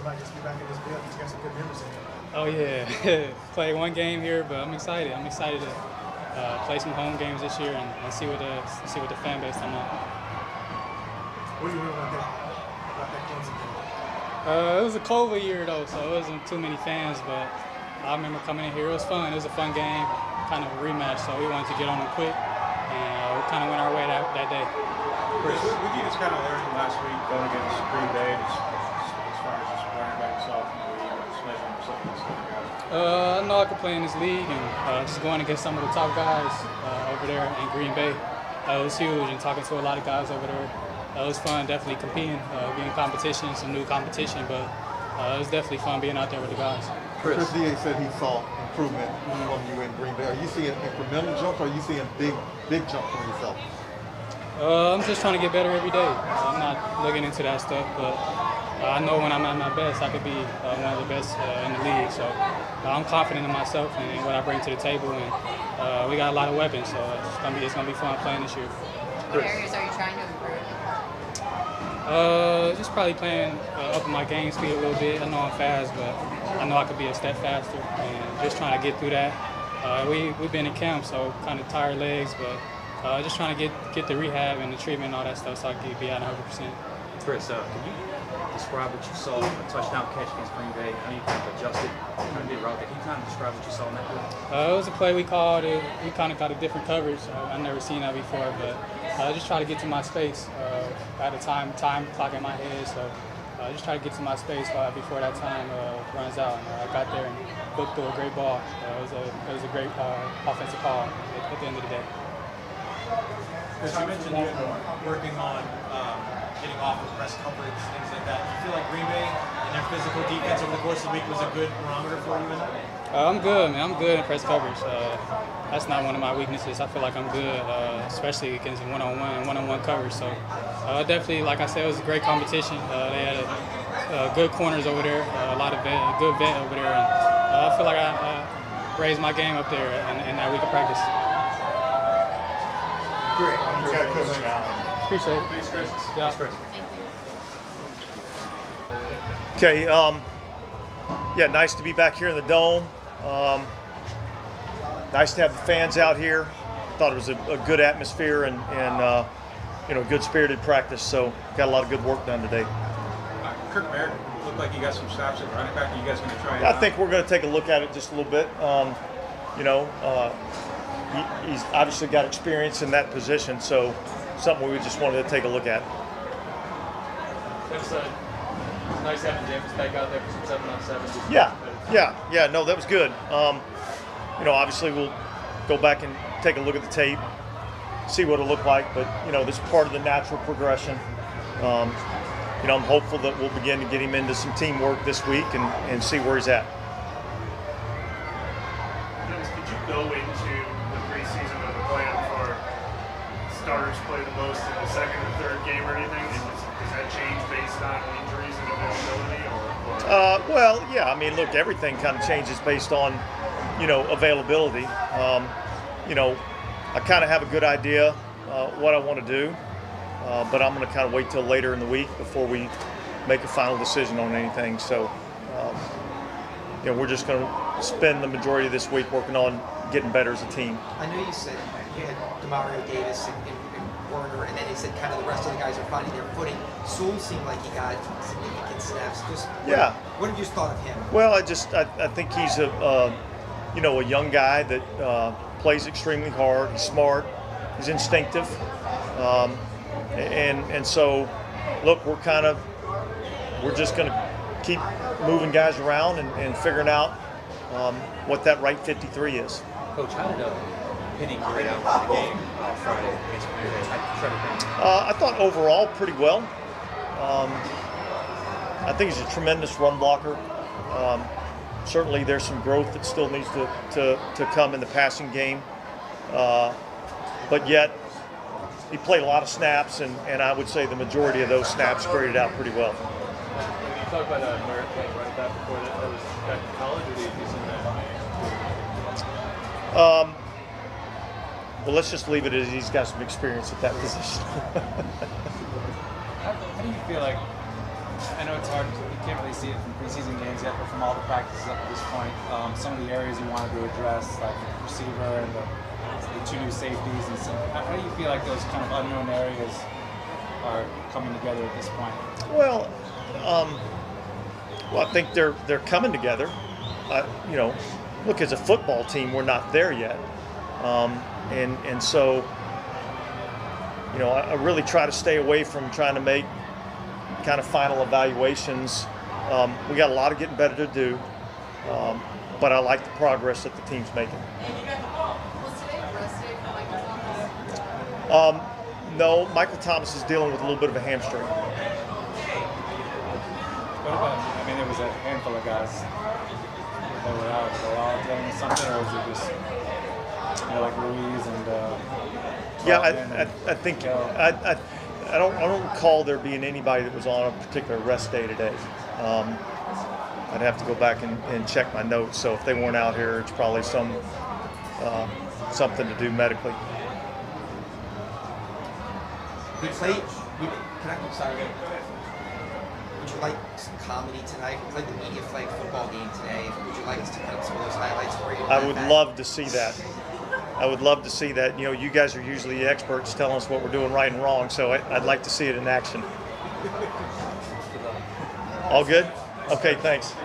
about just be back in this field? He's got some good memories in there. Oh yeah, played one game here, but I'm excited. I'm excited to play some home games this year and see what the fan base I'm on. What do you remember about that Clemson game? It was a COVID year though, so it wasn't too many fans. But I remember coming in here. It was fun. It was a fun game, kind of a rematch. So we wanted to get on them quick, and we kind of went our way that day. Chris, what did you just kind of learn from last week going against Green Bay as far as just learning about yourself and the league, just measuring yourself against other guys? I know I could play in this league, and just going against some of the top guys over there in Green Bay, it was huge. And talking to a lot of guys over there, it was fun. Definitely competing, being competition, some new competition, but it was definitely fun being out there with the guys. Chris D.A. said he saw improvement from you in Green Bay. Are you seeing incremental jumps, or are you seeing big jumps from yourself? I'm just trying to get better every day. I'm not looking into that stuff, but I know when I'm at my best, I could be one of the best in the league. So I'm confident in myself and what I bring to the table, and we got a lot of weapons, so it's gonna be fun playing this year. What areas are you trying to improve? Just probably playing up my game speed a little bit. I know I'm fast, but I know I could be a step faster, and just trying to get through that. We've been in camp, so kind of tired legs, but just trying to get the rehab and the treatment and all that stuff so I can be at 100%. Chris, can you describe what you saw, a touchdown catch against Green Bay? I know you kind of adjusted, kind of did route there. Can you kind of describe what you saw in that play? It was a play we called. We kind of got a different coverage. I've never seen that before, but just try to get to my space. I had a time clock in my head, so just try to get to my space before that time runs out. And I got there and booked through a great ball. It was a great offensive call at the end of the day. Chris, you mentioned you've been working on getting off of press coverage, things like that. Do you feel like Green Bay and their physical defense over the course of the week was a good barometer for you in that? I'm good, man. I'm good in press coverage. That's not one of my weaknesses. I feel like I'm good, especially against one-on-one coverage. So definitely, like I said, it was a great competition. They had good corners over there, a lot of good vet over there. And I feel like I raised my game up there in that week of practice. Great. You got a question. Appreciate it. Thanks, Chris. Yeah. Thanks, Chris. Thank you. Okay, yeah, nice to be back here in the Dome. Nice to have the fans out here. Thought it was a good atmosphere and good spirited practice. So got a lot of good work done today. Kirk Merritt looked like you got some snaps at running back. Are you guys going to try it I out? think we're going to take a look at it just a little bit. He's obviously got experience in that position, so something we just wanted to take a look at. It's nice having James back out there for some 7-on-7. Yeah. No, that was good. Obviously we'll go back and take a look at the tape, see what it looked like. But this is part of the natural progression. I'm hopeful that we'll begin to get him into some teamwork this week and see where he's at. Could you go into the preseason with a plan for starters play the most in the second or third game or anything? Does that change based on injuries and availability? Well, yeah. I mean, look, everything kind of changes based on, availability. I kind of have a good idea what I want to do, but I'm going to kind of wait till later in the week before we make a final decision on anything. So, we're just going to spend the majority of this week working on getting better as a team. I know you said you had Demario Davis and Werner, and then you said kind of the rest of the guys are finding their footing. Sewell seemed like he got significant snaps. What have you thought of him? Well, I think he's a young guy that plays extremely hard. He's smart. He's instinctive, and so look, we're just going to keep moving guys around and figuring out what that right 53 is. Coach, how did Penny grade out the game on Friday against Green Bay? I thought overall pretty well. I think he's a tremendous run blocker. Certainly there's some growth that still needs to come in the passing game. But yet he played a lot of snaps, and I would say the majority of those snaps graded out pretty well. When you talk about Merritt playing running back before that was back in college, or did you see that? Well, let's just leave it as he's got some experience at that position. How do you feel like I know it's hard. You can't really see it from preseason games yet, but from all the practices up to this point, some of the areas you wanted to address, like the receiver and the 2 new safeties, and some, how do you feel like those kind of unknown areas are coming together at this point? Well, I think they're coming together. You know, look, as a football team, we're not there yet, and so, you know, I really try to stay away from trying to make kind of final evaluations. We got a lot of getting better to do, but I like the progress that the team's making. No, Michael Thomas is dealing with a little bit of a hamstring. What about, I mean, there was a handful of guys that were out. Were they all dealing with something, or was it just, you know, like Ruiz and I think I don't recall there being anybody that was on a particular rest day today. I'd have to go back and check my notes. So if they weren't out here, it's probably something to do medically. We played. I'm sorry. Would you like some comedy tonight? We played the media flag football game today. Would you like us to cut up some of those highlights for you? I would love to see that. I would love to see that. You know, you guys are usually the experts telling us what we're doing right and wrong, so I'd like to see it in action. All good? Okay, thanks.